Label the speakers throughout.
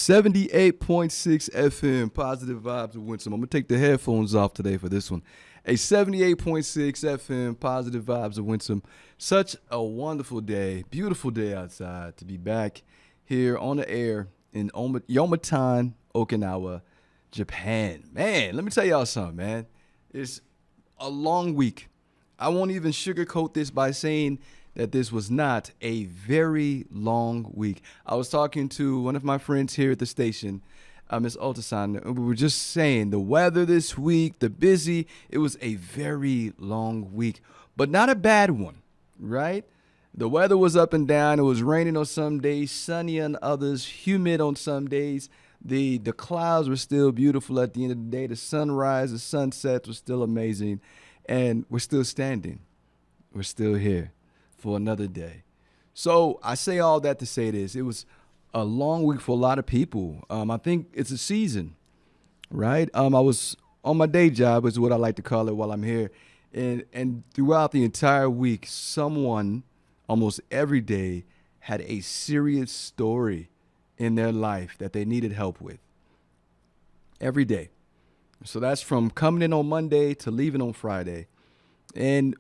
Speaker 1: 78.6 FM, Positive Vibes of Winsome. I'm going to take the headphones off today for this one. A 78.6 FM, Positive Vibes of Winsome. Such a wonderful day, beautiful day outside to be back here on the air in Yomatan, Okinawa, Japan. Man, let me tell y'all something, man. It's a long week. I won't even sugarcoat this by saying that this was not a very long week. I was talking to one of my friends here at the station, Miss Otasan, and we were just saying the weather this week, the busy, it was a very long week, but not a bad one, right? The weather was up and down. It was raining on some days, sunny on others, humid on some days. The clouds were still beautiful at the end of the day. The sunrise, the sunset was still amazing, and we're still standing. We're still here for another day. So I say all that to say this. It was a long week for a lot of people. I think it's a season, right? I was on my day job, is what I like to call it, while I'm here. And throughout the entire week, someone almost every day had a serious story in their life that they needed help with. Every day. So that's from coming in on Monday to leaving on Friday. And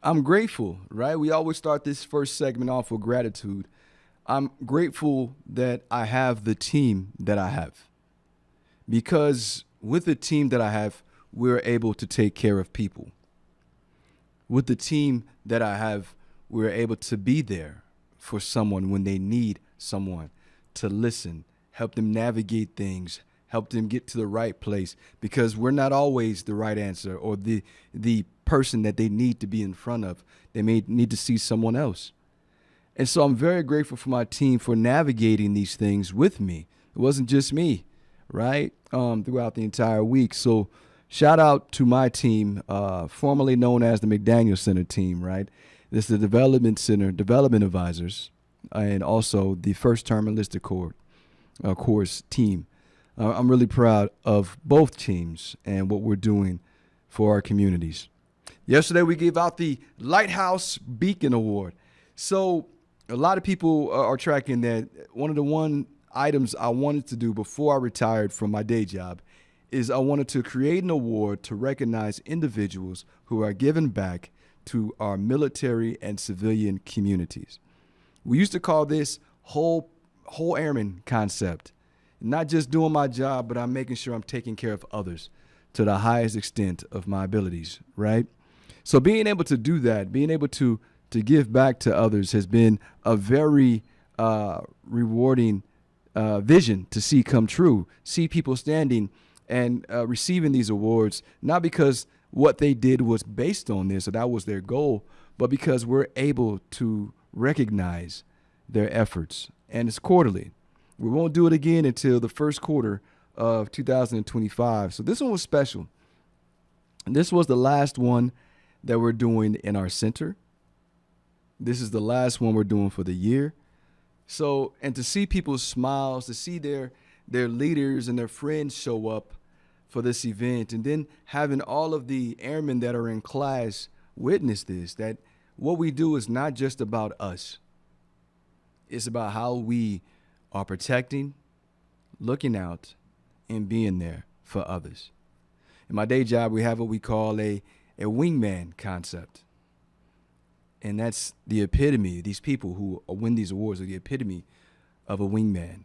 Speaker 1: I'm grateful, right? We always start this first segment off with gratitude. I'm grateful that I have the team that I have. Because with the team that I have, we're able to take care of people. With the team that I have, we're able to be there for someone when they need someone, to listen, help them navigate things, help them get to the right place, because we're not always the right answer or the person that they need to be in front of. They may need to see someone else. And so I'm very grateful for my team for navigating these things with me. It wasn't just me, right? Throughout the entire week. So shout out to my team, formerly known as the McDaniel Center team, right? This is the Development Center, Development Advisors, and also the First Term Enlisted Course team. I'm really proud of both teams and what we're doing for our communities. Yesterday, we gave out the Lighthouse Beacon Award. So a lot of people are tracking that. One of the items I wanted to do before I retired from my day job is I wanted to create an award to recognize individuals who are giving back to our military and civilian communities. We used to call this whole airman concept. Not just doing my job, but I'm making sure I'm taking care of others to the highest extent of my abilities, right? So being able to do that, being able to give back to others has been a very rewarding vision to see come true. See people standing and receiving these awards, not because what they did was based on this or that was their goal, but because we're able to recognize their efforts. And it's quarterly. We won't do it again until the first quarter of 2025. So this one was special. And this was the last one that we're doing in our center. This is the last one we're doing for the year. So, and to see people's smiles, to see their leaders and their friends show up for this event, and then having all of the airmen that are in class witness this, that what we do is not just about us. It's about how we are protecting, looking out, and being there for others. In my day job, we have what we call a wingman concept. And that's the epitome. These people who win these awards are the epitome of a wingman.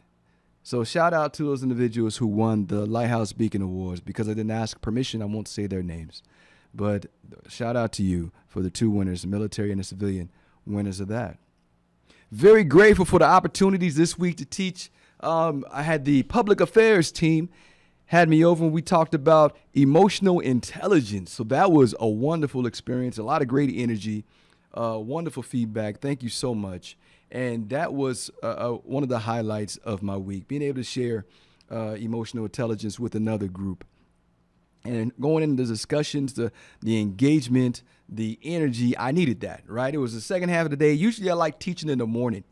Speaker 1: So shout out to those individuals who won the Lighthouse Beacon Awards. Because I didn't ask permission, I won't say their names. But shout out to you for the two winners, the military and the civilian winners of that. Very grateful for the opportunities this week to teach. I had the public affairs team had me over and we talked about emotional intelligence. So that was a wonderful experience, a lot of great energy, wonderful feedback. Thank you so much. And that was one of the highlights of my week, being able to share emotional intelligence with another group. And going into the discussions, the engagement, the energy, I needed that, right? It was the second half of the day. Usually I like teaching in the morning.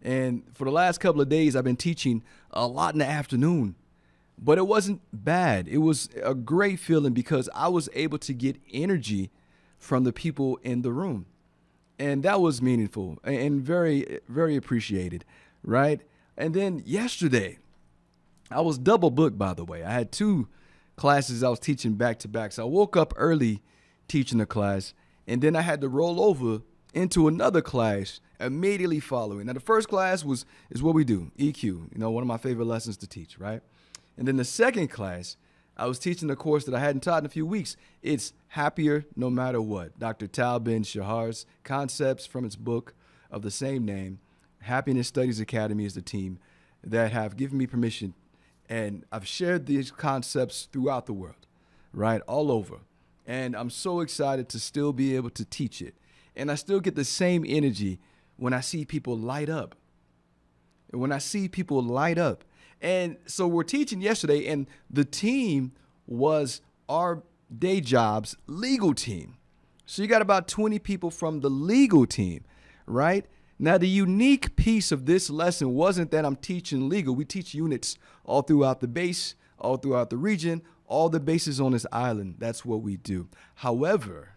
Speaker 1: And for the last couple of days, I've been teaching a lot in the afternoon. But it wasn't bad. It was a great feeling because I was able to get energy from the people in the room. And that was meaningful and very, very appreciated, right? And then yesterday, I was double booked, by the way. I had two classes I was teaching back to back. So I woke up early teaching a class, and then I had to roll over into another class immediately following. Now, the first class is what we do, EQ, one of my favorite lessons to teach, right? And then the second class, I was teaching a course that I hadn't taught in a few weeks. It's Happier No Matter What. Dr. Tal Ben Shahar's concepts from his book of the same name. Happiness Studies Academy is the team that have given me permission, and I've shared these concepts throughout the world, right, all over. And I'm so excited to still be able to teach it. And I still get the same energy when I see people light up. And so we're teaching yesterday, and the team was our day job's legal team. So you got about 20 people from the legal team, right? Now, the unique piece of this lesson wasn't that I'm teaching legal. We teach units all throughout the base, all throughout the region, all the bases on this island. That's what we do. However,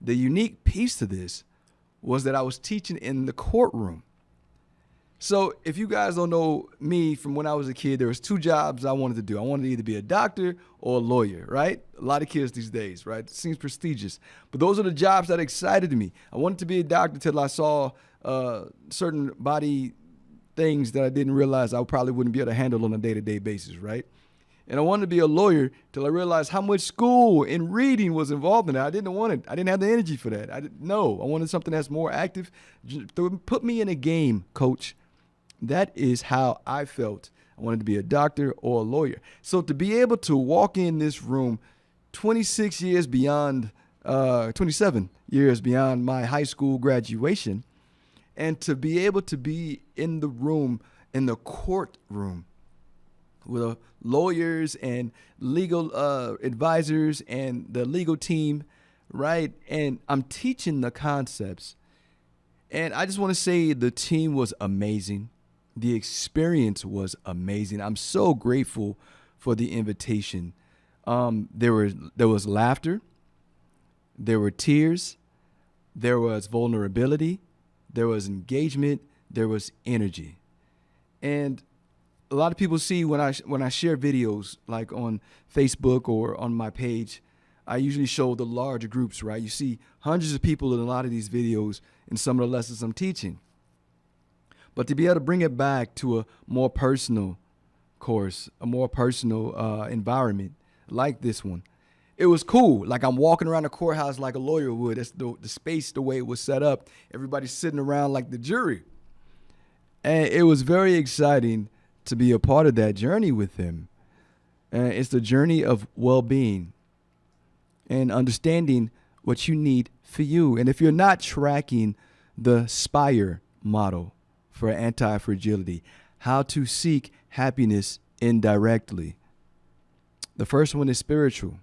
Speaker 1: the unique piece to this was that I was teaching in the courtroom. So if you guys don't know me from when I was a kid, there was two jobs I wanted to do. I wanted to either be a doctor or a lawyer, right? A lot of kids these days, right? It seems prestigious. But those are the jobs that excited me. I wanted to be a doctor till I saw certain body things that I didn't realize I probably wouldn't be able to handle on a day-to-day basis, right? And I wanted to be a lawyer till I realized how much school and reading was involved in that. I didn't want it. I didn't have the energy for that. I wanted something that's more active. Put me in a game, coach. That is how I felt. I wanted to be a doctor or a lawyer. So to be able to walk in this room 27 years beyond my high school graduation, and to be able to be in the room, in the courtroom, with lawyers and legal advisors and the legal team, right? And I'm teaching the concepts. And I just want to say the team was amazing. The experience was amazing. I'm so grateful for the invitation. There was laughter. There were tears. There was vulnerability. There was engagement. There was energy. And a lot of people see when I share videos like on Facebook or on my page, I usually show the large groups, right? You see hundreds of people in a lot of these videos in some of the lessons I'm teaching. But to be able to bring it back to a more personal course, a more personal environment like this one, it was cool. Like I'm walking around the courthouse like a lawyer would. That's the space, the way it was set up. Everybody's sitting around like the jury. And it was very exciting to be a part of that journey with him. And it's the journey of well-being and understanding what you need for you. And if you're not tracking the SPIRE model for anti-fragility, how to seek happiness indirectly. The first one is spiritual.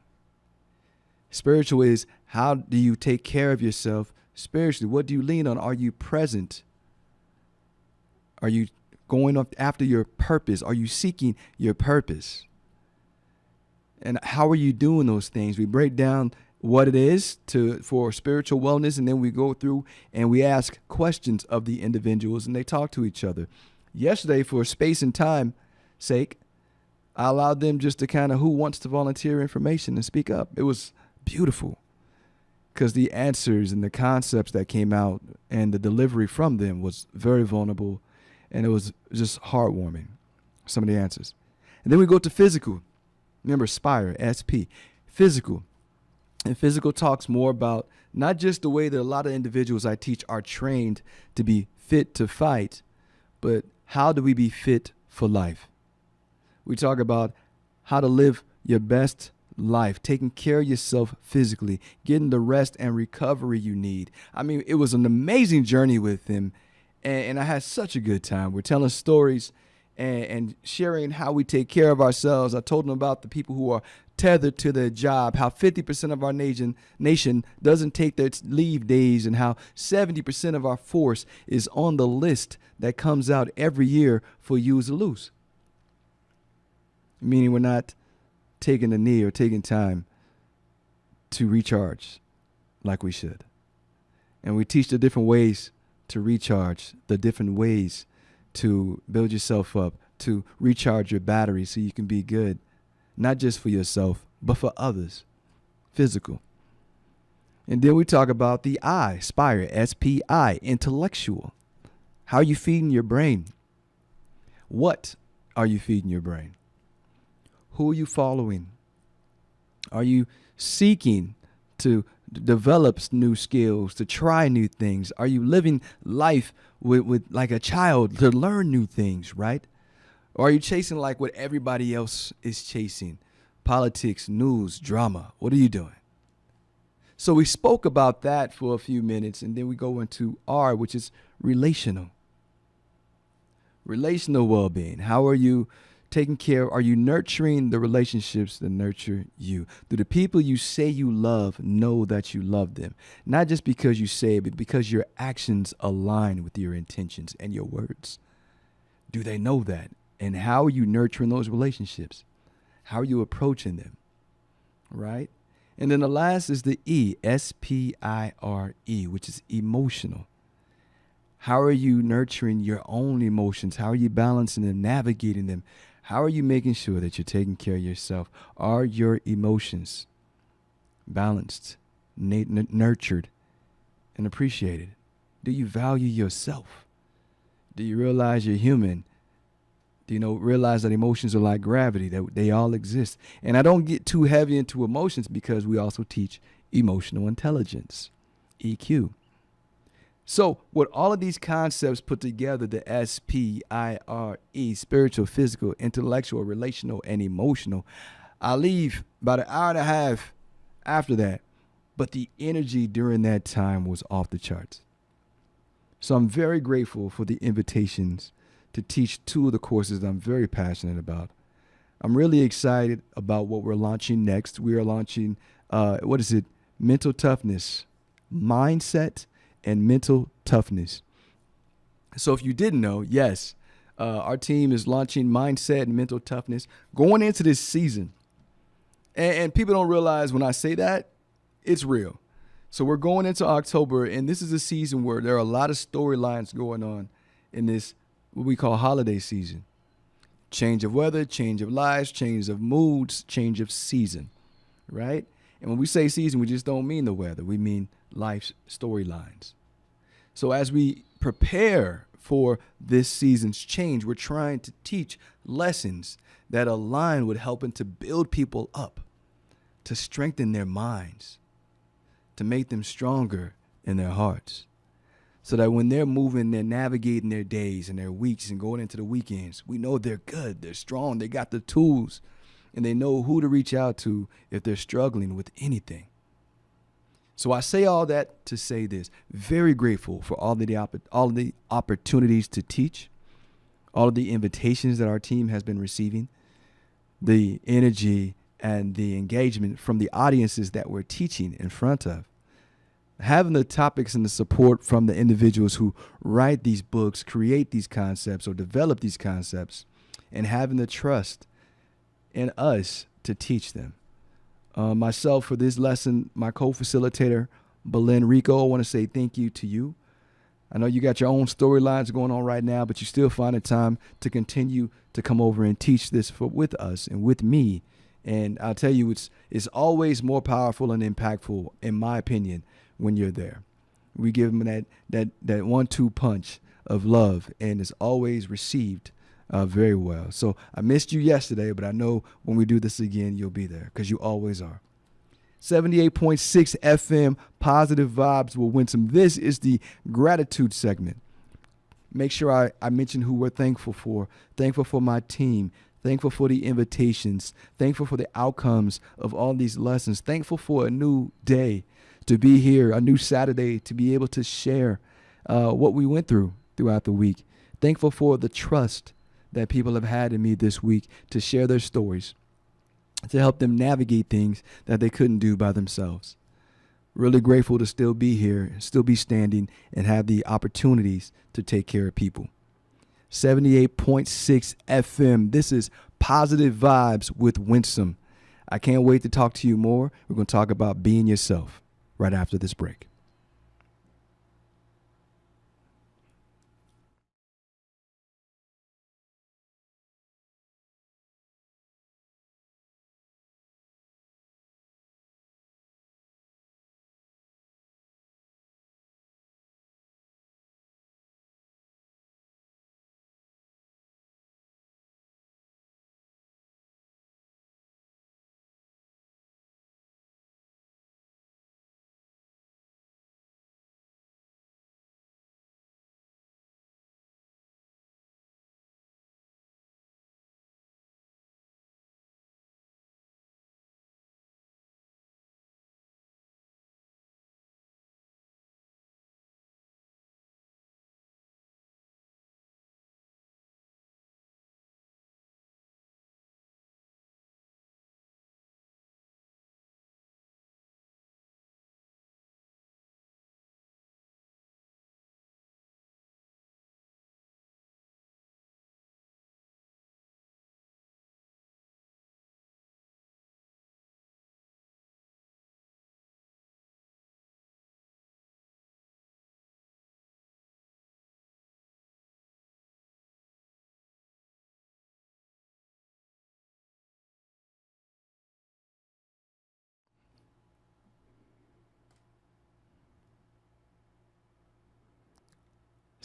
Speaker 1: Spiritual is how do you take care of yourself spiritually? What do you lean on? Are you present? Are you going up after your purpose? Are you seeking your purpose? And how are you doing those things? We break down what it is for spiritual wellness, and then we go through and we ask questions of the individuals, and they talk to each other. Yesterday, for space and time sake, I allowed them just to kind of who wants to volunteer information and speak up. It was beautiful because the answers and the concepts that came out and the delivery from them was very vulnerable, and it was just heartwarming, some of the answers. And then we go to physical. Remember, SPIRE, SP, physical. And physical talks more about not just the way that a lot of individuals I teach are trained to be fit to fight, but how do we be fit for life? We talk about how to live your best life, taking care of yourself physically, getting the rest and recovery you need. I mean, it was an amazing journey with him, and I had such a good time. We're telling stories and sharing how we take care of ourselves. I told them about the people who are tethered to their job, how 50% of our nation doesn't take their leave days, and how 70% of our force is on the list that comes out every year for use or lose. Meaning we're not taking a knee or taking time to recharge like we should. And we teach the different ways to recharge, the different ways to build yourself up to recharge your battery so you can be good, not just for yourself, but for others. Physical. And then we talk about the I, Spire, SPI, intellectual. How are you feeding your brain? What are you feeding your brain? Who are you following? Are you seeking to develop new skills, to try new things? Are you living life with like a child to learn new things, right? Or are you chasing like what everybody else is chasing? Politics, news, drama. What are you doing? So we spoke about that for a few minutes, and then we go into R, which is relational. Relational well-being. How are you taking care? Are you nurturing the relationships that nurture you? Do the people you say you love know that you love them? Not just because you say it, but because your actions align with your intentions and your words. Do they know that? And how are you nurturing those relationships? How are you approaching them? Right? And then the last is the E, SPIRE, which is emotional. How are you nurturing your own emotions? How are you balancing and navigating them? How are you making sure that you're taking care of yourself? Are your emotions balanced, nurtured, and appreciated? Do you value yourself? Do you realize you're human? Do you realize that emotions are like gravity, that they all exist? And I don't get too heavy into emotions because we also teach emotional intelligence, EQ. So with all of these concepts put together, the SPIRE, spiritual, physical, intellectual, relational, and emotional, I leave about an hour and a half after that, but the energy during that time was off the charts. So I'm very grateful for the invitations to teach two of the courses that I'm very passionate about. I'm really excited about what we're launching next. We are launching, mental toughness, mindset, and mental toughness. So if you didn't know, yes, our team is launching mindset and mental toughness going into this season. And people don't realize when I say that, it's real. So we're going into October, and this is a season where there are a lot of storylines going on in this, what we call holiday season. Change of weather, change of lives, change of moods, change of season, right? And when we say season, we just don't mean the weather. We mean life's storylines. So as we prepare for this season's change, we're trying to teach lessons that align with helping to build people up, to strengthen their minds, to make them stronger in their hearts. So that when they're moving, they're navigating their days and their weeks and going into the weekends, we know they're good, they're strong, they got the tools, and they know who to reach out to if they're struggling with anything. So I say all that to say this: very grateful for all of the opportunities to teach, all of the invitations that our team has been receiving, the energy and the engagement from the audiences that we're teaching in front of. Having the topics and the support from the individuals who write these books, create these concepts, or develop these concepts, and having the trust in us to teach them. Myself, for this lesson, my co-facilitator, Belen Rico, I want to say thank you to you. I know you got your own storylines going on right now, but you still find the time to continue to come over and teach this with us and with me. And I'll tell you, it's always more powerful and impactful, in my opinion, when you're there. We give them that 1-2 punch of love, and it's always received very well. So I missed you yesterday, but I know when we do this again, you'll be there because you always are. 78.6 FM, Positive Vibes with Winsome. This is the gratitude segment. Make sure I mention who we're thankful for. Thankful for my team. Thankful for the invitations. Thankful for the outcomes of all these lessons. Thankful for a new day to be here, a new Saturday to be able to share what we went throughout the week. Thankful for the trust that people have had in me this week to share their stories, to help them navigate things that they couldn't do by themselves. Really grateful to still be here, still be standing, and have the opportunities to take care of people. 78.6 FM. This is Positive Vibes with Winsome. I can't wait to talk to you more. We're going to talk about being yourself right after this break.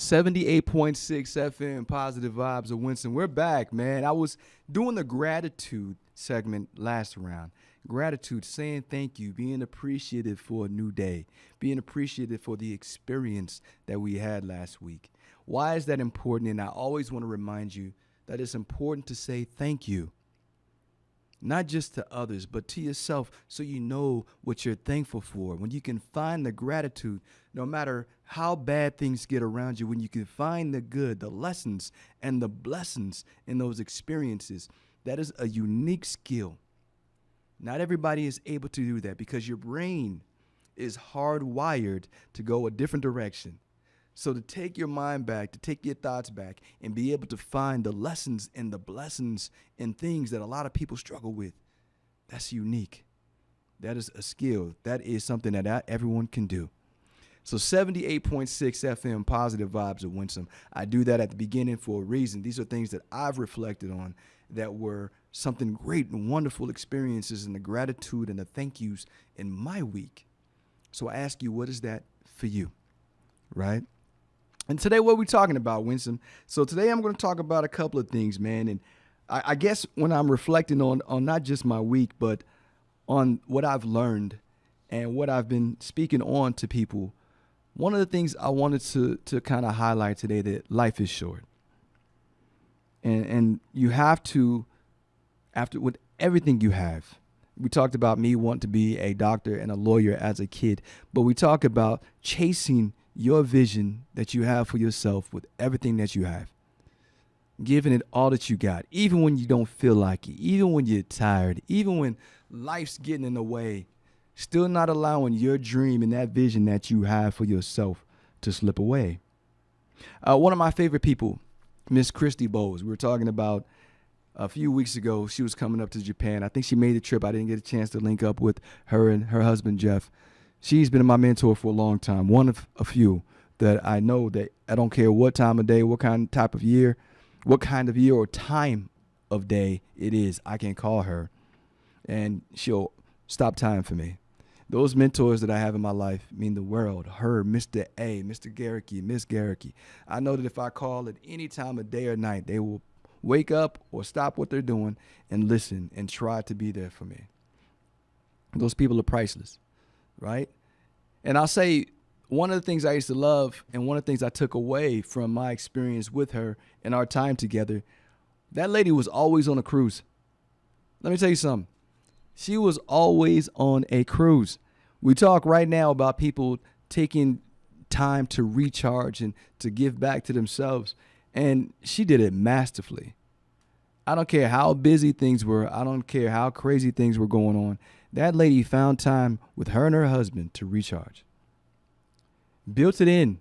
Speaker 1: 78.6 FM, Positive Vibes of Winston. We're back, man. I was doing the gratitude segment last round. Gratitude, saying thank you, being appreciative for a new day, being appreciative for the experience that we had last week. Why is that important? And I always want to remind you that it's important to say thank you. Not just to others, but to yourself, so you know what you're thankful for. When you can find the gratitude, no matter how bad things get around you, when you can find the good, the lessons, and the blessings in those experiences, that is a unique skill. Not everybody is able to do that because your brain is hardwired to go a different direction. So to take your mind back, to take your thoughts back, and be able to find the lessons and the blessings and things that a lot of people struggle with, that's unique. That is a skill. That is something that everyone can do. So 78.6 FM, Positive Vibes of Winsome. I do that at the beginning for a reason. These are things that I've reflected on that were something great and wonderful experiences, and the gratitude and the thank yous in my week. So I ask you, what is that for you, right? And today, what are we talking about, Winston? So today I'm going to talk about a couple of things, man. And I guess when I'm reflecting on not just my week, but on what I've learned and what I've been speaking on to people, one of the things I wanted to kind of highlight today, that life is short. And you have to, with everything you have, we talked about me wanting to be a doctor and a lawyer as a kid, but we talk about chasing your vision that you have for yourself with everything that you have, giving it all that you got, even when you don't feel like it, even when you're tired, even when life's getting in the way, still not allowing your dream and that vision that you have for yourself to slip away. One of my favorite people, Miss Christy Bowles, we were talking about a few weeks ago. She was coming up to Japan. I think she made the trip. I didn't get a chance to link up with her and her husband, Jeff. She's been my mentor for a long time, one of a few that I know that I don't care what time of day, what kind of year or time of day it is, I can call her and she'll stop time for me. Those mentors that I have in my life mean the world. Her, Mr. A, Mr. Garricky, Miss Garricky. I know that if I call at any time of day or night, they will wake up or stop what they're doing and listen and try to be there for me. Those people are priceless. Right? And I'll say one of the things I used to love and one of the things I took away from my experience with her and our time together, that lady was always on a cruise. Let me tell you something. She was always on a cruise. We talk right now about people taking time to recharge and to give back to themselves, and she did it masterfully. I don't care how busy things were. I don't care how crazy things were going on. That lady found time with her and her husband to recharge. Built it in.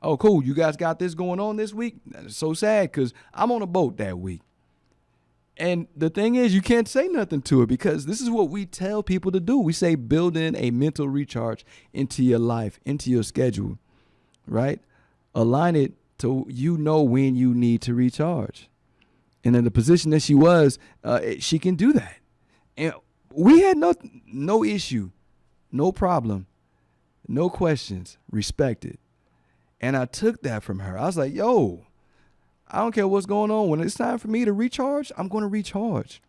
Speaker 1: Oh, cool. You guys got this going on this week? That's so sad because I'm on a boat that week. And the thing is, you can't say nothing to her because this is what we tell people to do. We say build in a mental recharge into your life, into your schedule, right? Align it to when you need to recharge. And in the position that she was, she can do that. And we had no issue, no problem, no questions, respected. And I took that from her. I was like, yo, I don't care what's going on. When it's time for me to recharge, I'm going to recharge.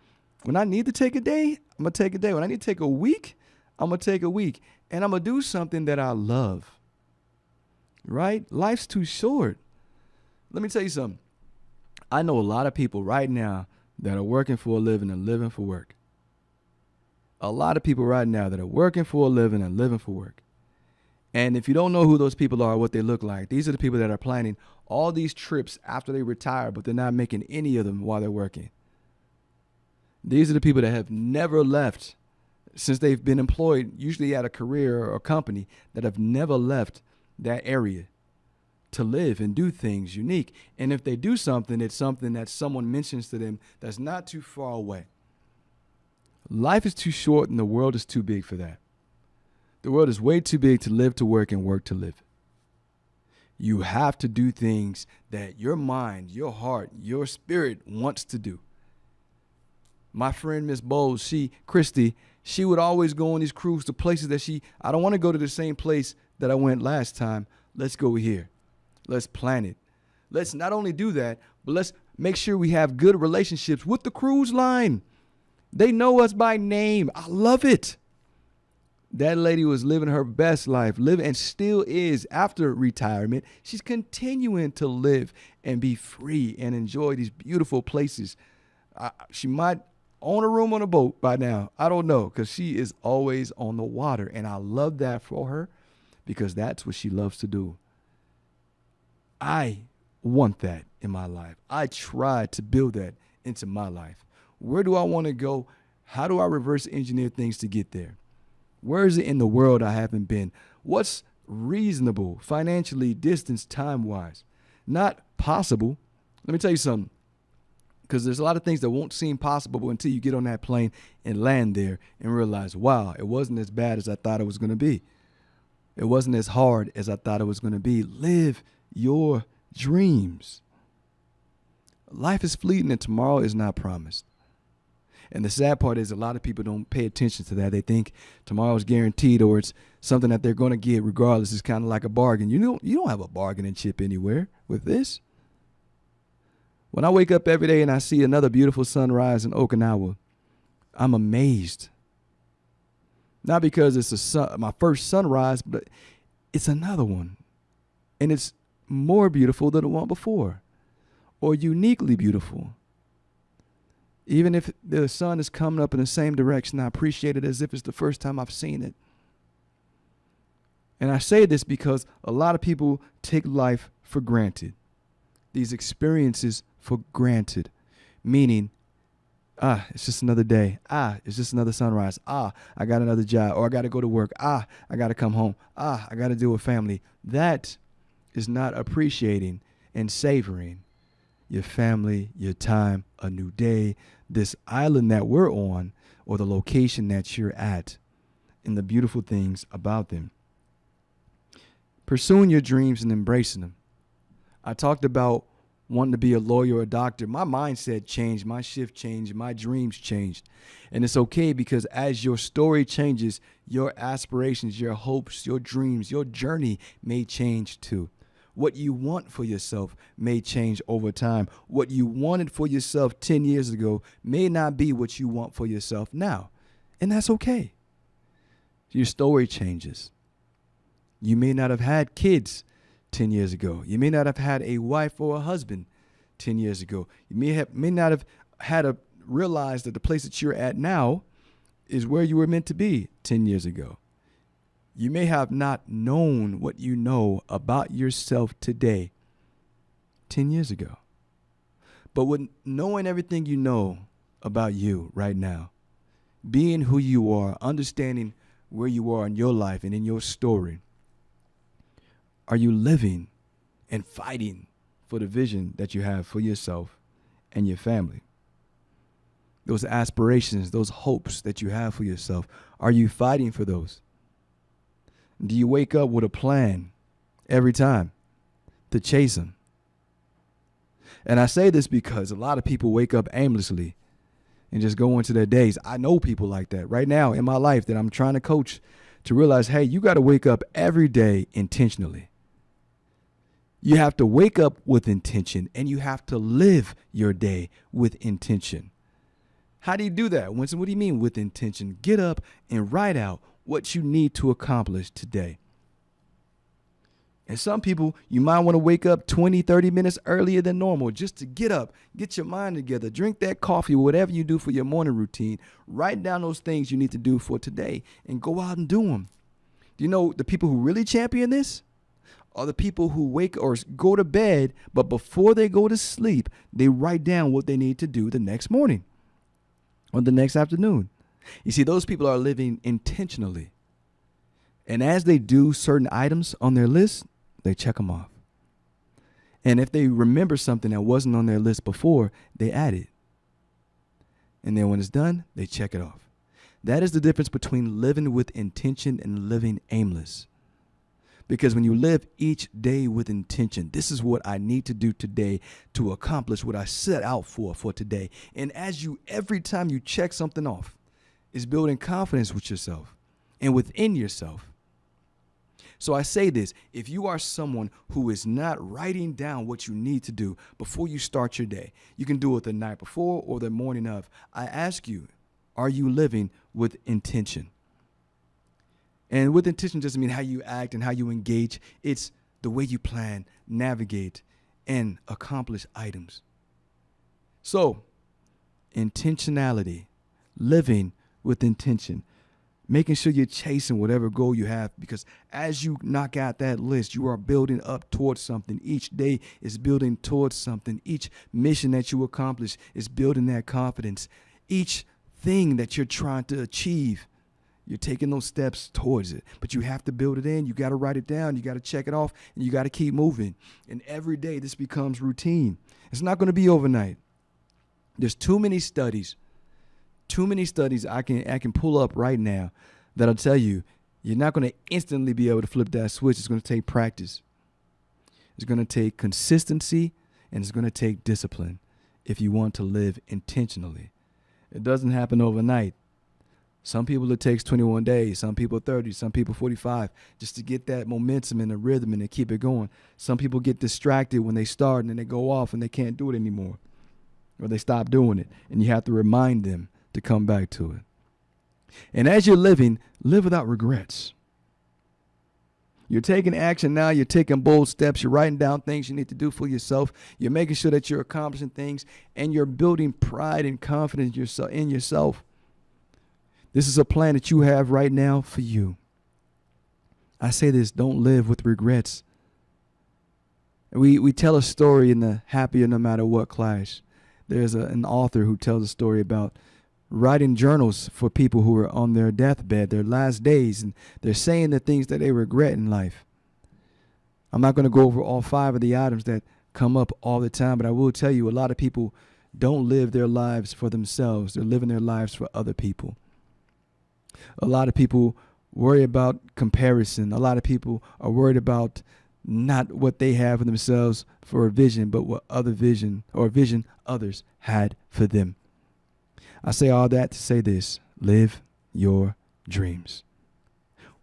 Speaker 1: When I need to take a day, I'm going to take a day. When I need to take a week, I'm going to take a week. And I'm going to do something that I love, right? Life's too short. Let me tell you something. I know a lot of people right now that are working for a living and living for work. A lot of people right now that are working for a living and living for work. And if you don't know who those people are, what they look like, these are the people that are planning all these trips after they retire, but they're not making any of them while they're working. These are the people that have never left since they've been employed, usually at a career or a company, that have never left that area to live and do things unique. And if they do something, it's something that someone mentions to them that's not too far away. Life is too short and the world is too big for that. The world is way too big to live to work and work to live. You have to do things that your mind, your heart, your spirit wants to do. My friend, Miss Bowles, Christy, she would always go on these cruises to places that I don't want to go to the same place that I went last time. Let's go here. Let's plan it. Let's not only do that, but let's make sure we have good relationships with the cruise line. They know us by name. I love it. That lady was living her best life, living and still is after retirement. She's continuing to live and be free and enjoy these beautiful places. She might own a room on a boat by now. I don't know, because she is always on the water. And I love that for her because that's what she loves to do. I want that in my life. I try to build that into my life. Where do I want to go? How do I reverse engineer things to get there? Where is it in the world I haven't been? What's reasonable, financially, distance, time-wise? Not possible. Let me tell you something, because there's a lot of things that won't seem possible until you get on that plane and land there and realize, wow, it wasn't as bad as I thought it was going to be. It wasn't as hard as I thought it was going to be. Live your dreams. Life is fleeting and tomorrow is not promised. And the sad part is a lot of people don't pay attention to that. They think tomorrow is guaranteed or it's something that they're going to get regardless. It's kind of like a bargain. You don't have a bargaining chip anywhere with this. When I wake up every day and I see another beautiful sunrise in Okinawa, I'm amazed. Not because it's my first sunrise, but it's another one. And it's more beautiful than the one before, or uniquely beautiful. Even if the sun is coming up in the same direction, I appreciate it as if it's the first time I've seen it. And I say this because a lot of people take life for granted, these experiences for granted, meaning, it's just another day. It's just another sunrise. I got another job, or I got to go to work. I got to come home. I got to deal with family. That is not appreciating and savoring your family, your time, a new day, this island that we're on, or the location that you're at, and the beautiful things about them. Pursuing your dreams and embracing them. I talked about wanting to be a lawyer or a doctor. My mindset changed, my shift changed, my dreams changed. And it's okay, because as your story changes, your aspirations, your hopes, your dreams, your journey may change too. What you want for yourself may change over time. What you wanted for yourself 10 years ago may not be what you want for yourself now. And that's okay. Your story changes. You may not have had kids 10 years ago. You may not have had a wife or a husband 10 years ago. You may not have had realized that the place that you're at now is where you were meant to be 10 years ago. You may have not known what you know about yourself today 10 years ago. But with knowing everything you know about you right now, being who you are, understanding where you are in your life and in your story, are you living and fighting for the vision that you have for yourself and your family? Those aspirations, those hopes that you have for yourself, are you fighting for those? Do you wake up with a plan every time to chase them? And I say this because a lot of people wake up aimlessly and just go into their days. I know people like that right now in my life that I'm trying to coach to realize, hey, you got to wake up every day intentionally. You have to wake up with intention, and you have to live your day with intention. How do you do that, Winston? What do you mean with intention? Get up and write out what you need to accomplish today. And some people, you might want to wake up 20, 30 minutes earlier than normal just to get up, get your mind together, drink that coffee, whatever you do for your morning routine. Write down those things you need to do for today and go out and do them. Do you know the people who really champion this are the people who wake or go to bed, but before they go to sleep, they write down what they need to do the next morning or the next afternoon. You see, those people are living intentionally. And as they do certain items on their list, they check them off. And if they remember something that wasn't on their list before, they add it. And then when it's done, they check it off. That is the difference between living with intention and living aimless. Because when you live each day with intention, this is what I need to do today to accomplish what I set out for today. And as you, every time you check something off, is building confidence with yourself and within yourself. So I say this, if you are someone who is not writing down what you need to do before you start your day, you can do it the night before or the morning of. I ask you, are you living with intention? And with intention doesn't mean how you act and how you engage. It's the way you plan, navigate, and accomplish items. So, intentionality, living with intention, making sure you're chasing whatever goal you have, because as you knock out that list, you are building up towards something. Each day is building towards something. Each mission that you accomplish is building that confidence. Each thing that you're trying to achieve, you're taking those steps towards it, but you have to build it in. You got to write it down. You got to check it off, and you got to keep moving. And every day this becomes routine. It's not going to be overnight. There's too many studies I can pull up right now that'll tell you you're not going to instantly be able to flip that switch. It's going to take practice. It's going to take consistency, and it's going to take discipline if you want to live intentionally. It doesn't happen overnight. Some people it takes 21 days, some people 30, some people 45, just to get that momentum and the rhythm and to keep it going. Some people get distracted when they start and then they go off and they can't do it anymore, or they stop doing it, and you have to remind them to come back to it. And as you're living, live without regrets. You're taking action now. You're taking bold steps. You're writing down things you need to do for yourself. You're making sure that you're accomplishing things, and you're building pride and confidence in yourself. This is a plan that you have right now for you. I say this, don't live with regrets. We tell a story in the Happier No Matter What class. There's an author who tells a story about writing journals for people who are on their deathbed, their last days, and they're saying the things that they regret in life. I'm not going to go over all 5 of the items that come up all the time, but I will tell you a lot of people don't live their lives for themselves. They're living their lives for other people. A lot of people worry about comparison. A lot of people are worried about not what they have for themselves for a vision, but what other vision or vision others had for them. I say all that to say this: live your dreams.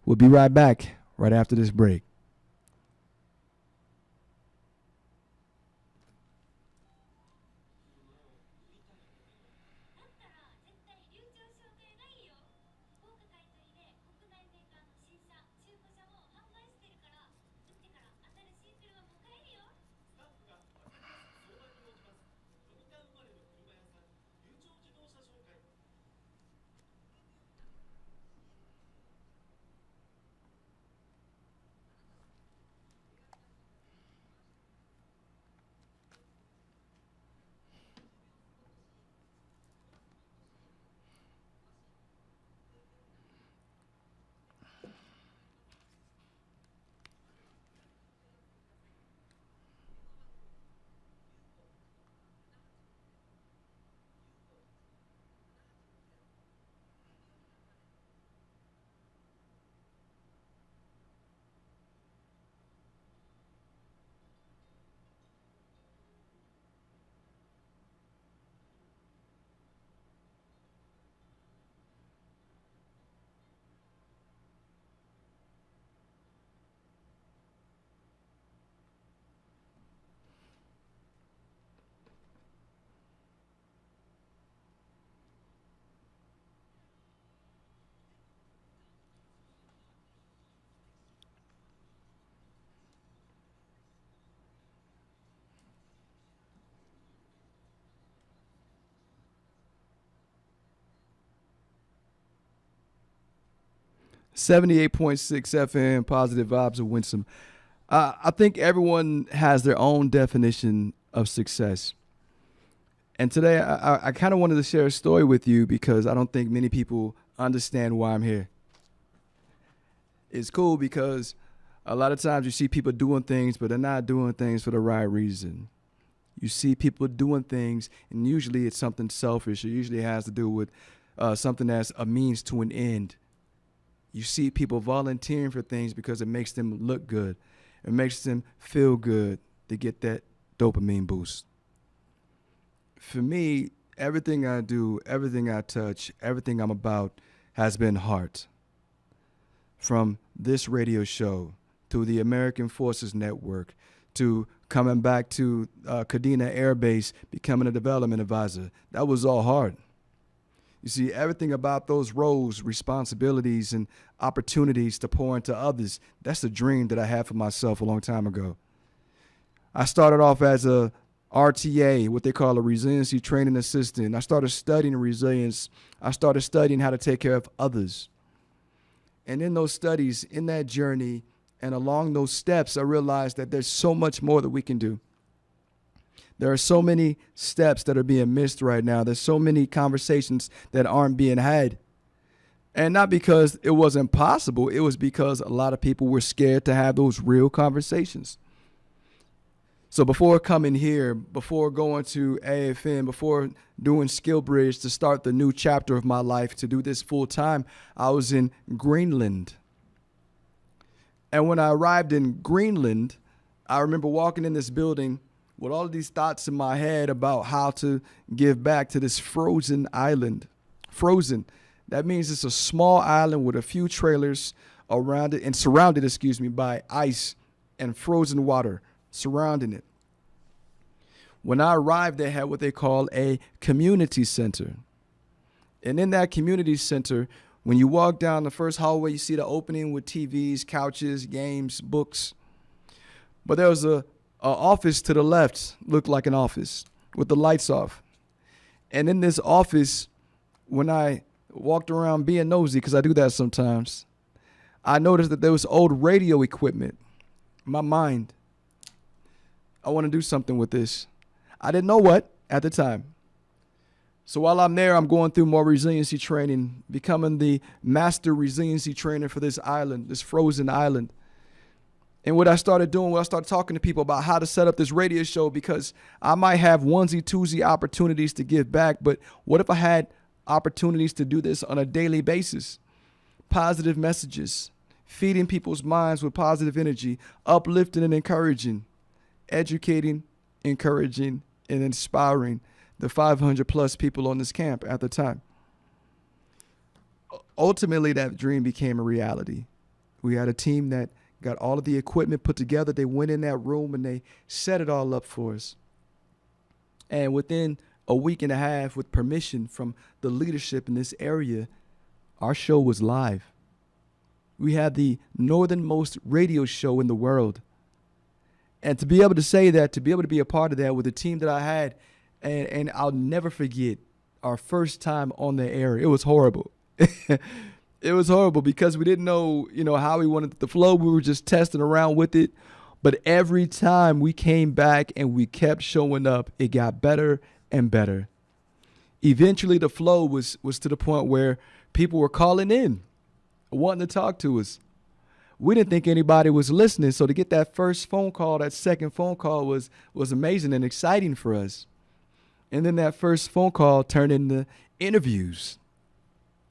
Speaker 1: We'll be right back right after this break. .6 FM, Positive Vibes of Winsome. I think everyone has their own definition of success. And today I kind of wanted to share a story with you because I don't think many people understand why I'm here. It's cool because a lot of times you see people doing things, but they're not doing things for the right reason. You see people doing things, and usually it's something selfish. It usually has to do with something that's a means to an end. You see people volunteering for things because it makes them look good. It makes them feel good to get that dopamine boost. For me, everything I do, everything I touch, everything I'm about has been heart. From this radio show to the American Forces Network, to coming back to Kadena Air Base, becoming a development advisor. That was all hard. You see, everything about those roles, responsibilities, and opportunities to pour into others, that's the dream that I had for myself a long time ago. I started off as a RTA, what they call a resiliency training assistant. I started studying resilience. I started studying how to take care of others. And in those studies, in that journey, and along those steps, I realized that there's so much more that we can do. There are so many steps that are being missed right now. There's so many conversations that aren't being had. And not because it wasn't possible, it was because a lot of people were scared to have those real conversations. So before coming here, before going to AFN, before doing Skill Bridge to start the new chapter of my life, to do this full time, I was in Greenland. And when I arrived in Greenland, I remember walking in this building with all of these thoughts in my head about how to give back to this frozen island. Frozen. That means it's a small island with a few trailers around it and surrounded, by ice and frozen water surrounding it. When I arrived, they had what they call a community center. And in that community center, when you walk down the first hallway, you see the opening with TVs, couches, games, books. But there was a office to the left, looked like an office with the lights off. And in this office, when I walked around being nosy, because I do that sometimes, I noticed that there was old radio equipment. My mind, I want to do something with this. I didn't know what at the time. So while I'm there, I'm going through more resiliency training, becoming the master resiliency trainer for this island, this frozen island. And what I started doing, I started talking to people about how to set up this radio show, because I might have onesie-twosie opportunities to give back, but what if I had opportunities to do this on a daily basis? Positive messages, feeding people's minds with positive energy, uplifting and encouraging, educating, encouraging, and inspiring the 500 plus people on this camp at the time. Ultimately, that dream became a reality. We had a team that got all of the equipment put together. They went in that room and they set it all up for us. And within a week and a half, with permission from the leadership in this area, our show was live. We had the northernmost radio show in the world. And to be able to say that, to be able to be a part of that with the team that I had, and I'll never forget our first time on the air. It was horrible. It was horrible because we didn't know, how we wanted it to flow. We were just testing around with it. But every time we came back and we kept showing up, it got better and better. Eventually, the flow was to the point where people were calling in, wanting to talk to us. We didn't think anybody was listening. So to get that first phone call, that second phone call was amazing and exciting for us. And then that first phone call turned into interviews.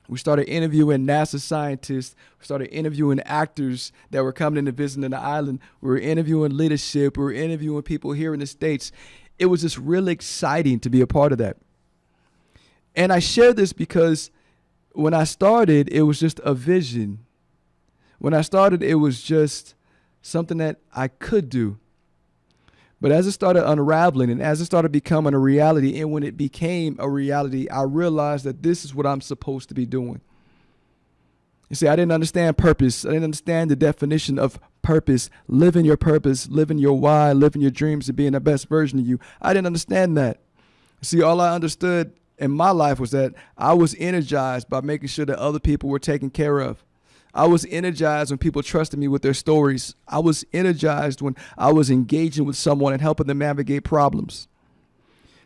Speaker 1: We started interviewing NASA scientists. We started interviewing actors that were coming in to visit the island. We were interviewing leadership. We were interviewing people here in the States. It was just really exciting to be a part of that. And I share this because when I started, it was just a vision. When I started, it was just something that I could do. But as it started unraveling and as it started becoming a reality, and when it became a reality, I realized that this is what I'm supposed to be doing. You see, I didn't understand purpose. I didn't understand the definition of purpose, living your purpose, living your why, living your dreams, and being the best version of you. I didn't understand that. See, all I understood in my life was that I was energized by making sure that other people were taken care of. I was energized when people trusted me with their stories. I was energized when I was engaging with someone and helping them navigate problems.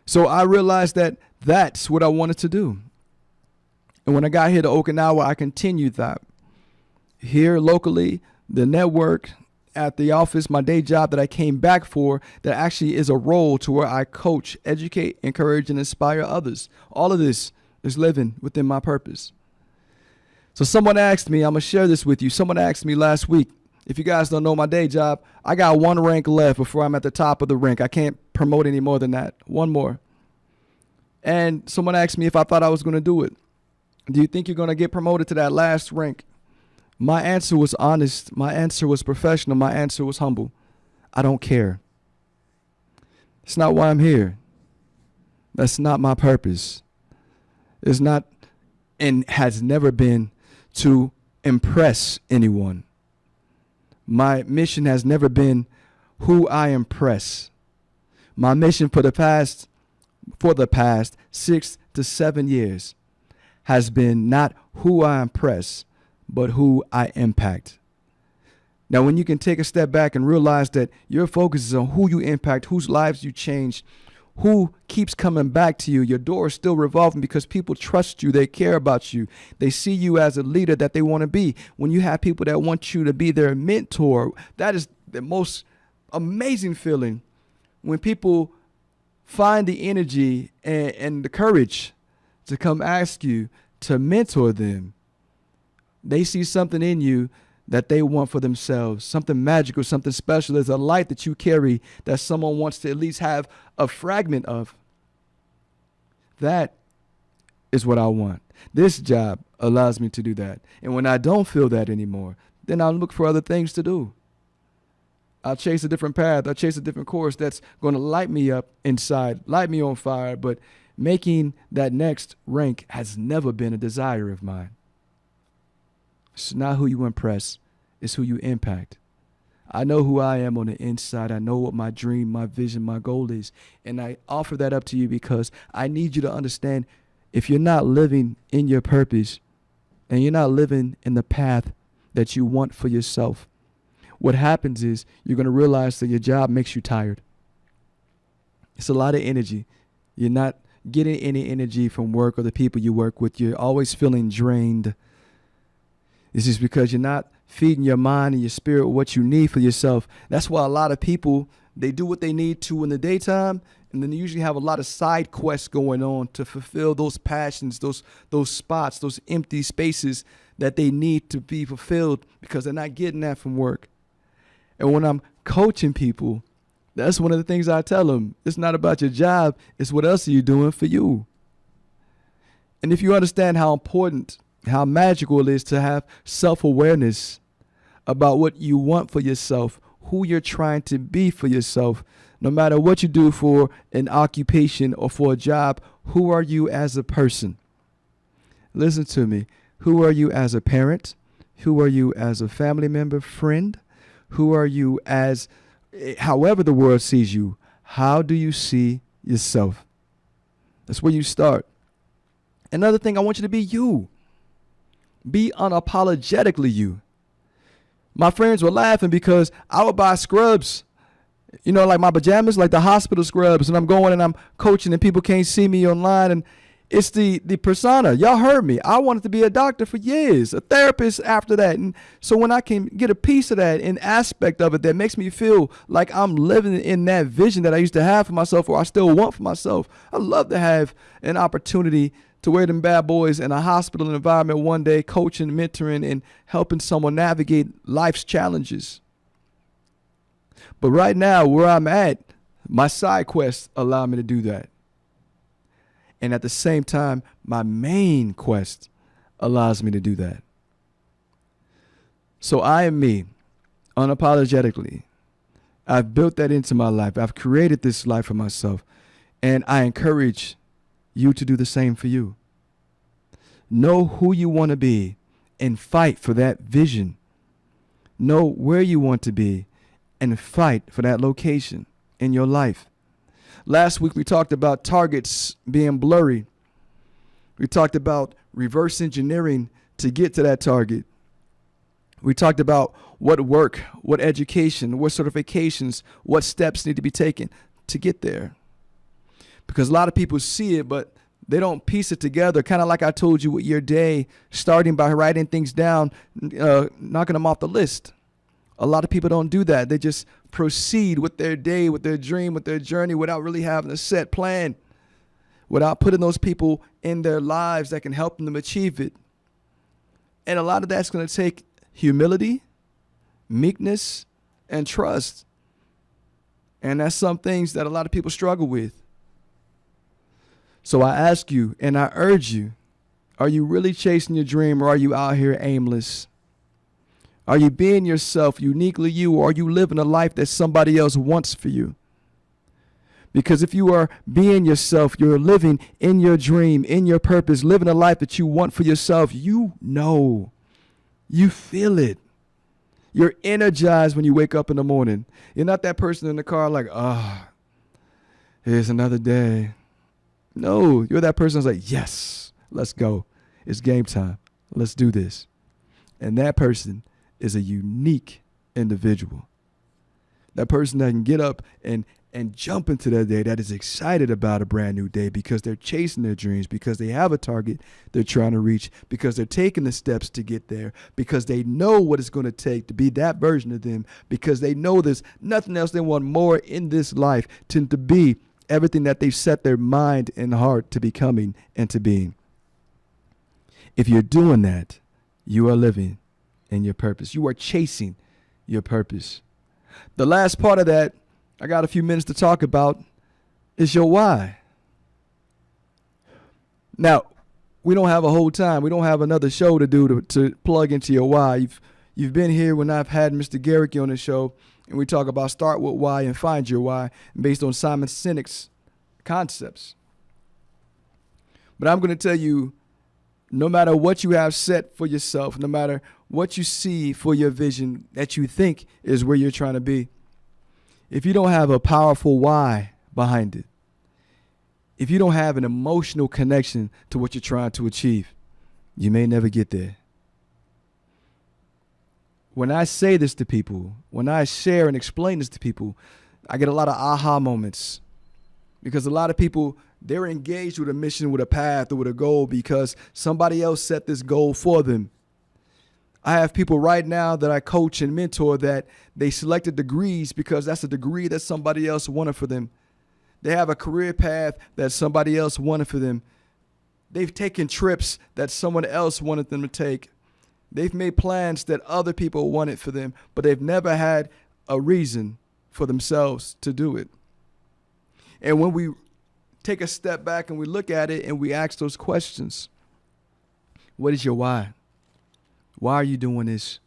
Speaker 1: So I realized that that's what I wanted to do. And when I got here to Okinawa, I continued that. Here locally, the network, at the office, my day job that I came back for, that actually is a role to where I coach, educate, encourage, and inspire others. All of this is living within my purpose. So someone asked me, I'm going to share this with you. Someone asked me last week, if you guys don't know my day job, I got one rank left before I'm at the top of the rank. I can't promote any more than that. One more. And someone asked me if I thought I was going to do it. Do you think you're going to get promoted to that last rank? My answer was honest. My answer was professional. My answer was humble. I don't care. It's not why I'm here. That's not my purpose. It's not and has never been to impress anyone. My mission has never been who I impress. My mission for the past 6 to 7 years has been not who I impress, but who I impact. Now, when you can take a step back and realize that your focus is on who you impact, whose lives you change, who keeps coming back to you, your door is still revolving because people trust you. They care about you. They see you as a leader that they want to be. When you have people that want you to be their mentor, that is the most amazing feeling when people find the energy and the courage to come ask you to mentor them. They see something in you that they want for themselves, something magical, something special. There's a light that you carry that someone wants to at least have a fragment of. That is what I want. This job allows me to do that. And when I don't feel that anymore, then I'll look for other things to do. I'll chase a different path. I'll chase a different course that's going to light me up inside, light me on fire. But making that next rank has never been a desire of mine. It's not who you impress. It's who you impact. I know who I am on the inside. I know what my dream, my vision, my goal is. And I offer that up to you because I need you to understand if you're not living in your purpose and you're not living in the path that you want for yourself, what happens is you're going to realize that your job makes you tired. It's a lot of energy. You're not getting any energy from work or the people you work with. You're always feeling drained. This is because you're not feeding your mind and your spirit what you need for yourself. That's why a lot of people, they do what they need to in the daytime, and then they usually have a lot of side quests going on to fulfill those passions, those spots, those empty spaces that they need to be fulfilled because they're not getting that from work. And when I'm coaching people, that's one of the things I tell them. It's not about your job. It's what else are you doing for you? And if you understand how important, how magical it is to have self-awareness about what you want for yourself, who you're trying to be for yourself, no matter what you do for an occupation or for a job, who are you as a person? Listen to me. Who are you as a parent? Who are you as a family member, friend? Who are you as, however the world sees you? How do you see yourself? That's where you start. Another thing, I want you to be you. Be unapologetically you. My friends were laughing because I would buy scrubs, like my pajamas, like the hospital scrubs, and I'm going and I'm coaching and people can't see me online, and it's the persona. Y'all heard me. I wanted to be a doctor for years, a therapist after that. And so when I can get a piece of that, an aspect of it that makes me feel like I'm living in that vision that I used to have for myself or I still want for myself, I love to have an opportunity to wear them bad boys in a hospital environment one day, coaching, mentoring, and helping someone navigate life's challenges. But right now, where I'm at, my side quests allow me to do that. And at the same time, my main quest allows me to do that. So I am me, unapologetically. I've built that into my life. I've created this life for myself. And I encourage you to do the same for you. Know who you want to be and fight for that vision. Know where you want to be and fight for that location in your life. Last week, we talked about targets being blurry. We talked about reverse engineering to get to that target. We talked about what work, what education, what certifications, what steps need to be taken to get there. Because a lot of people see it, but they don't piece it together. Kind of like I told you with your day, starting by writing things down, knocking them off the list. A lot of people don't do that. They just proceed with their day, with their dream, with their journey without really having a set plan, without putting those people in their lives that can help them achieve it. And a lot of that's going to take humility, meekness, and trust. And that's some things that a lot of people struggle with. So I ask you and I urge you, are you really chasing your dream or are you out here aimless? Are you being yourself, uniquely you, or are you living a life that somebody else wants for you? Because if you are being yourself, you're living in your dream, in your purpose, living a life that you want for yourself. You know, you feel it. You're energized when you wake up in the morning. You're not that person in the car like, here's another day. No, you're that person that's like, yes, let's go. It's game time. Let's do this. And that person is a unique individual. That person that can get up and jump into that day, that is excited about a brand new day because they're chasing their dreams, because they have a target they're trying to reach, because they're taking the steps to get there, because they know what it's going to take to be that version of them, because they know there's nothing else they want more in this life than to be everything that they've set their mind and heart to becoming and to being. If you're doing that, you are living in your purpose. You are chasing your purpose. The last part of that, I got a few minutes to talk about, is your why. Now, we don't have a whole time. We don't have another show to do to plug into your why. You've been here when I've had Mr. Garrick on the show, and we talk about start with why and find your why based on Simon Sinek's concepts. But I'm going to tell you, no matter what you have set for yourself, no matter what you see for your vision that you think is where you're trying to be, if you don't have a powerful why behind it, if you don't have an emotional connection to what you're trying to achieve, you may never get there. When I say this to people, when I share and explain this to people, I get a lot of aha moments, because a lot of people, they're engaged with a mission, with a path, or with a goal because somebody else set this goal for them. I have people right now that I coach and mentor that they selected degrees because that's a degree that somebody else wanted for them. They have a career path that somebody else wanted for them. They've taken trips that someone else wanted them to take. They've made plans that other people wanted for them, but they've never had a reason for themselves to do it. And when we take a step back and we look at it and we ask those questions, what is your why? Why are you doing this?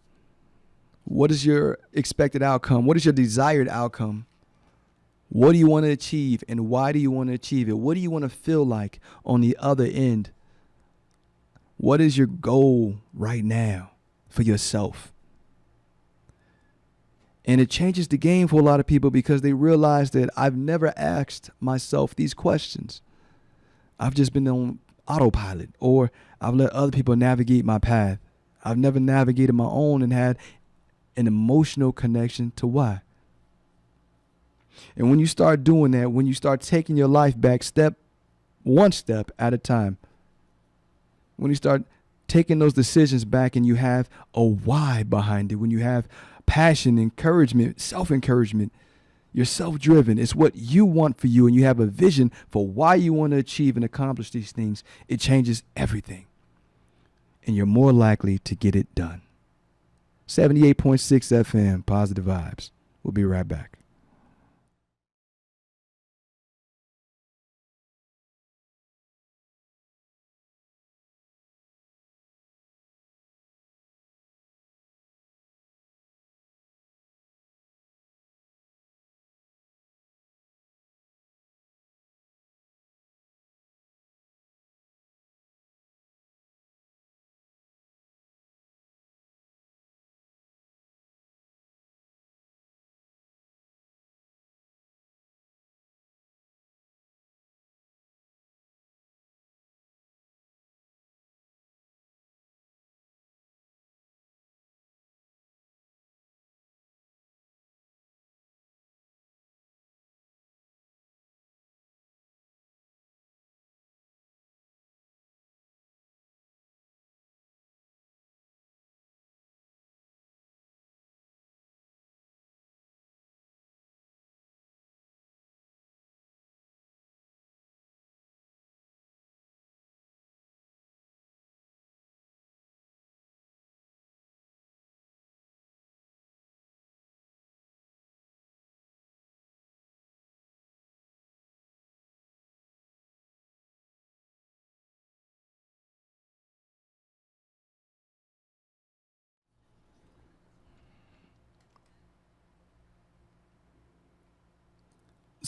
Speaker 1: What is your expected outcome? What is your desired outcome? What do you want to achieve, and why do you want to achieve it? What do you want to feel like on the other end? What is your goal right now for yourself? And it changes the game for a lot of people because they realize that I've never asked myself these questions. I've just been on autopilot, or I've let other people navigate my path. I've never navigated my own and had an emotional connection to why. And when you start doing that, when you start taking your life back one step at a time, when you start taking those decisions back and you have a why behind it, when you have passion, encouragement, self-encouragement, you're self-driven, it's what you want for you, and you have a vision for why you want to achieve and accomplish these things, it changes everything. And you're more likely to get it done. 78.6 FM, Positive Vibes. We'll be right back.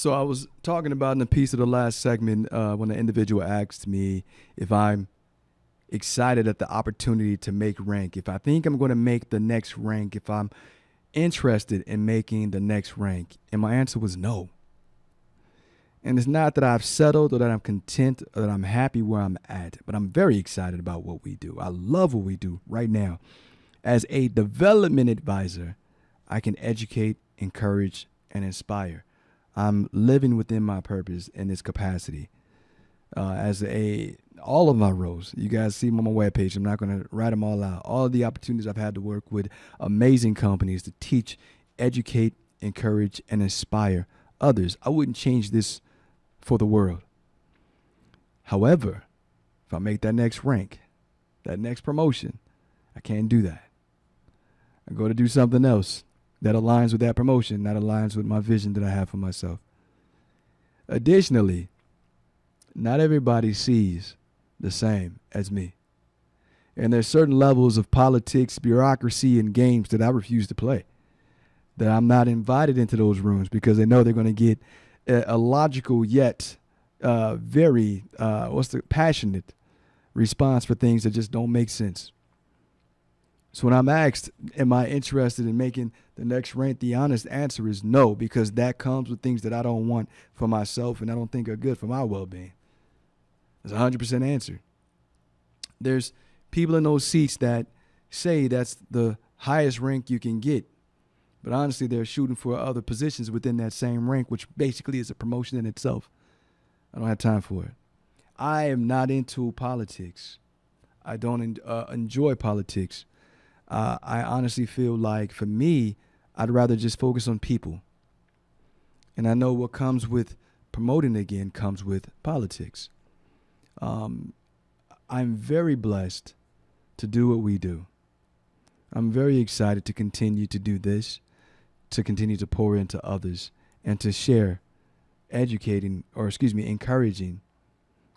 Speaker 1: So I was talking about in the piece of the last segment when the individual asked me if I'm excited at the opportunity to make rank, if I think I'm going to make the next rank, if I'm interested in making the next rank. And my answer was no. And it's not that I've settled or that I'm content or that I'm happy where I'm at, but I'm very excited about what we do. I love what we do right now. As a development advisor, I can educate, encourage, and inspire. I'm living within my purpose in this capacity. All of my roles, you guys see them on my webpage. I'm not going to write them all out. All of the opportunities I've had to work with amazing companies to teach, educate, encourage, and inspire others. I wouldn't change this for the world. However, if I make that next rank, that next promotion, I can't do that. I go to do something else that aligns with that promotion, that aligns with my vision that I have for myself. Additionally, not everybody sees the same as me. And there's certain levels of politics, bureaucracy, and games that I refuse to play. That I'm not invited into those rooms because they know they're going to get a logical yet very passionate response for things that just don't make sense. So when I'm asked, am I interested in making the next rank, the honest answer is no, because that comes with things that I don't want for myself and I don't think are good for my well-being. That's a 100% answer. There's people in those seats that say that's the highest rank you can get. But honestly, they're shooting for other positions within that same rank, which basically is a promotion in itself. I don't have time for it. I am not into politics. I don't enjoy politics. I honestly feel like, for me, I'd rather just focus on people. And I know what comes with promoting again comes with politics. I'm very blessed to do what we do. I'm very excited to continue to do this, to continue to pour into others, and to share encouraging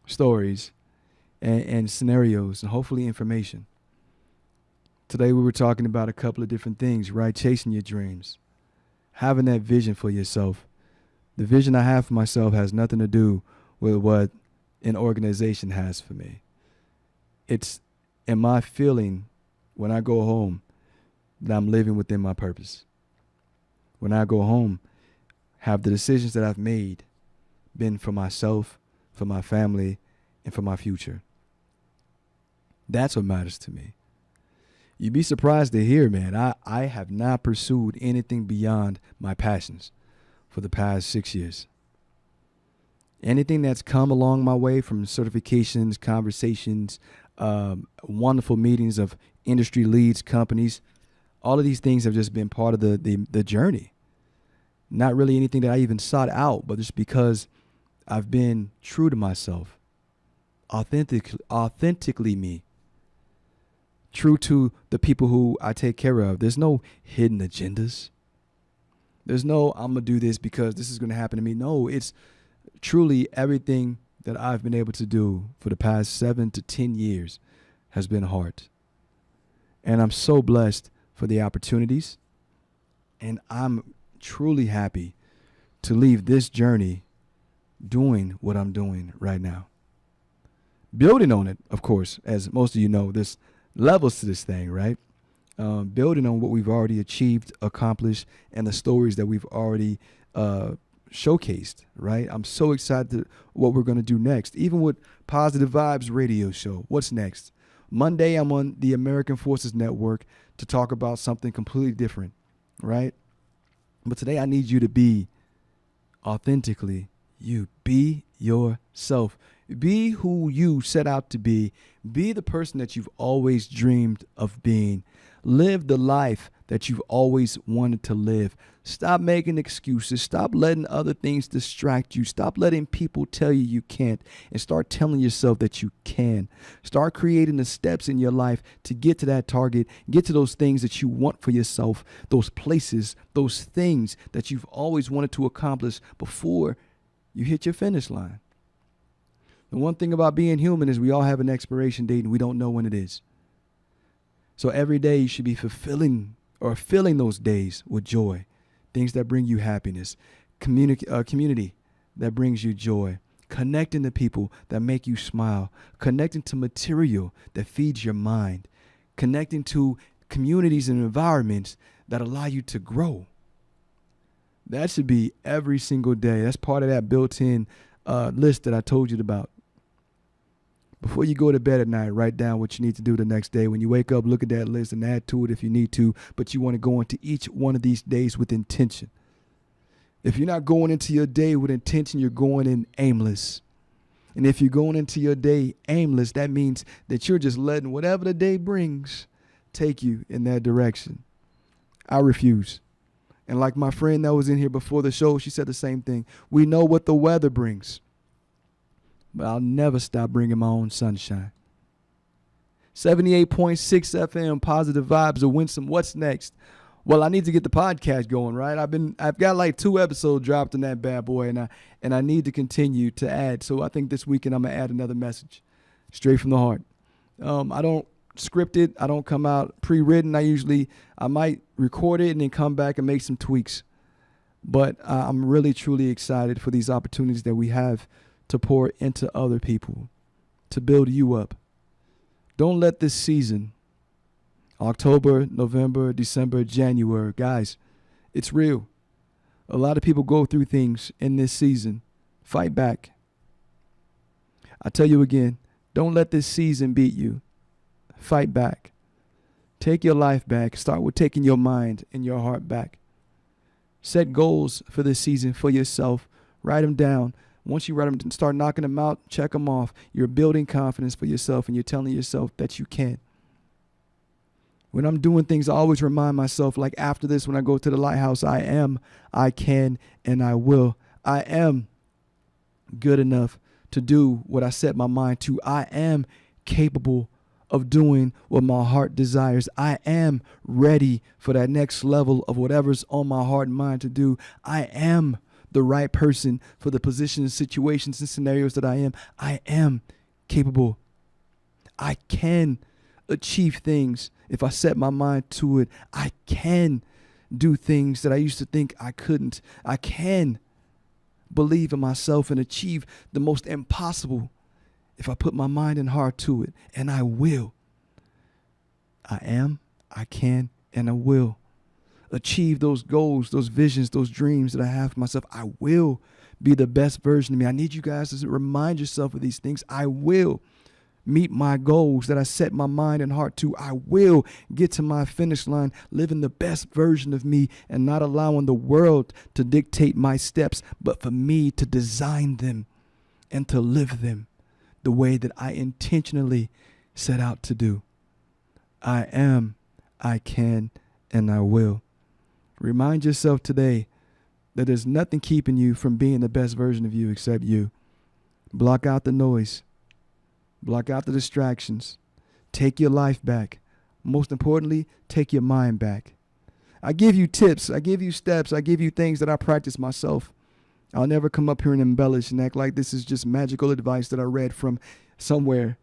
Speaker 1: stories and scenarios and hopefully information. Today we were talking about a couple of different things, right? Chasing your dreams, having that vision for yourself. The vision I have for myself has nothing to do with what an organization has for me. It's, am I feeling when I go home that I'm living within my purpose? When I go home, have the decisions that I've made been for myself, for my family, and for my future? That's what matters to me. You'd be surprised to hear, man, I have not pursued anything beyond my passions for the past 6 years. Anything that's come along my way, from certifications, conversations, wonderful meetings of industry leads, companies, all of these things have just been part of the journey. Not really anything that I even sought out, but just because I've been true to myself, authentically me, true to the people who I take care of. There's no hidden agendas. There's no, I'm going to do this because this is going to happen to me. No, it's truly everything that I've been able to do for the past 7 to 10 years has been heart. And I'm so blessed for the opportunities. And I'm truly happy to leave this journey doing what I'm doing right now. Building on it, of course, as most of you know, there's levels to this thing, right? Building on what we've already achieved, accomplished, and the stories that we've already showcased, right? I'm so excited to what we're going to do next. Even with Positive Vibes radio show, what's next? Monday, I'm on the American Forces Network to talk about something completely different, right? But today I need you to be authentically you. Be yourself. Be who you set out to be. Be the person that you've always dreamed of being. Live the life that you've always wanted to live. Stop making excuses. Stop letting other things distract you. Stop letting people tell you you can't, and start telling yourself that you can. Start creating the steps in your life to get to that target, get to those things that you want for yourself, those places, those things that you've always wanted to accomplish before you hit your finish line. The one thing about being human is we all have an expiration date and we don't know when it is. So every day you should be fulfilling or filling those days with joy, things that bring you happiness, community that brings you joy, connecting to people that make you smile, connecting to material that feeds your mind, connecting to communities and environments that allow you to grow. That should be every single day. That's part of that built-in list that I told you about. Before you go to bed at night, write down what you need to do the next day. When you wake up, look at that list and add to it if you need to, but you want to go into each one of these days with intention. If you're not going into your day with intention, you're going in aimless. And if you're going into your day aimless, that means that you're just letting whatever the day brings take you in that direction. I refuse. And like my friend that was in here before the show, she said the same thing. We know what the weather brings, but I'll never stop bringing my own sunshine. 78.6 FM, Positive Vibes of Winsome. What's next? Well, I need to get the podcast going, right? I've got like 2 episodes dropped in that bad boy, and I need to continue to add. So I think this weekend I'm gonna add another message, straight from the heart. I don't script it. I don't come out pre-written. I might record it and then come back and make some tweaks. But I'm really truly excited for these opportunities that we have to pour into other people, to build you up. Don't let this season, October, November, December, January, guys, it's real. A lot of people go through things in this season. Fight back. I tell you again, don't let this season beat you. Fight back. Take your life back. Start with taking your mind and your heart back. Set goals for this season for yourself. Write them down. Once you write them, start knocking them out, check them off. You're building confidence for yourself, and you're telling yourself that you can. When I'm doing things, I always remind myself, like after this, when I go to the lighthouse, I am, I can, and I will. I am good enough to do what I set my mind to. I am capable of doing what my heart desires. I am ready for that next level of whatever's on my heart and mind to do. I am the right person for the positions, situations, and scenarios that I am. I am capable. I can achieve things if I set my mind to it. I can do things that I used to think I couldn't. I can believe in myself and achieve the most impossible if I put my mind and heart to it, and I will. I am, I can, and I will achieve those goals, those visions, those dreams that I have for myself. I will be the best version of me. I need you guys to remind yourself of these things. I will meet my goals that I set my mind and heart to. I will get to my finish line living the best version of me and not allowing the world to dictate my steps, but for me to design them and to live them the way that I intentionally set out to do. I am, I can, and I will. Remind yourself today that there's nothing keeping you from being the best version of you except you. Block out the noise. Block out the distractions. Take your life back. Most importantly, take your mind back. I give you tips. I give you steps. I give you things that I practice myself. I'll never come up here and embellish and act like this is just magical advice that I read from somewhere.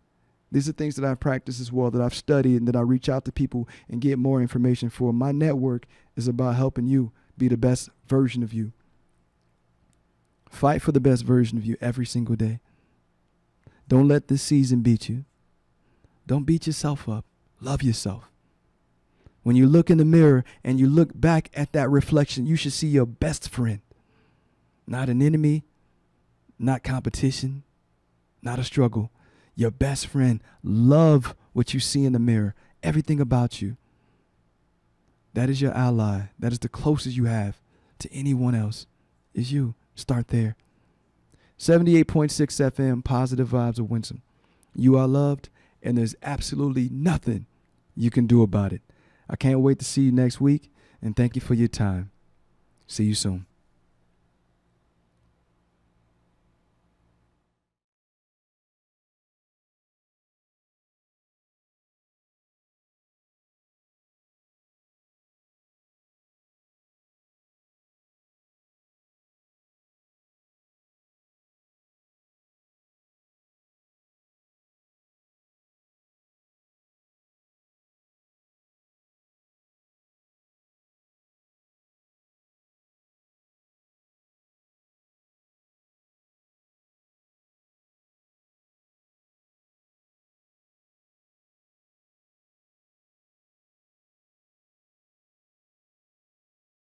Speaker 1: These are things that I've practiced as well, that I've studied, and that I reach out to people and get more information for. My network is about helping you be the best version of you. Fight for the best version of you every single day. Don't let this season beat you. Don't beat yourself up. Love yourself. When you look in the mirror and you look back at that reflection, you should see your best friend. Not an enemy, not competition, not a struggle. Your best friend. Love what you see in the mirror. Everything about you. That is your ally. That is the closest you have to anyone else. Is you. Start there. 78.6 FM, Positive Vibes of Winsome. You are loved, and there's absolutely nothing you can do about it. I can't wait to see you next week, and thank you for your time. See you soon.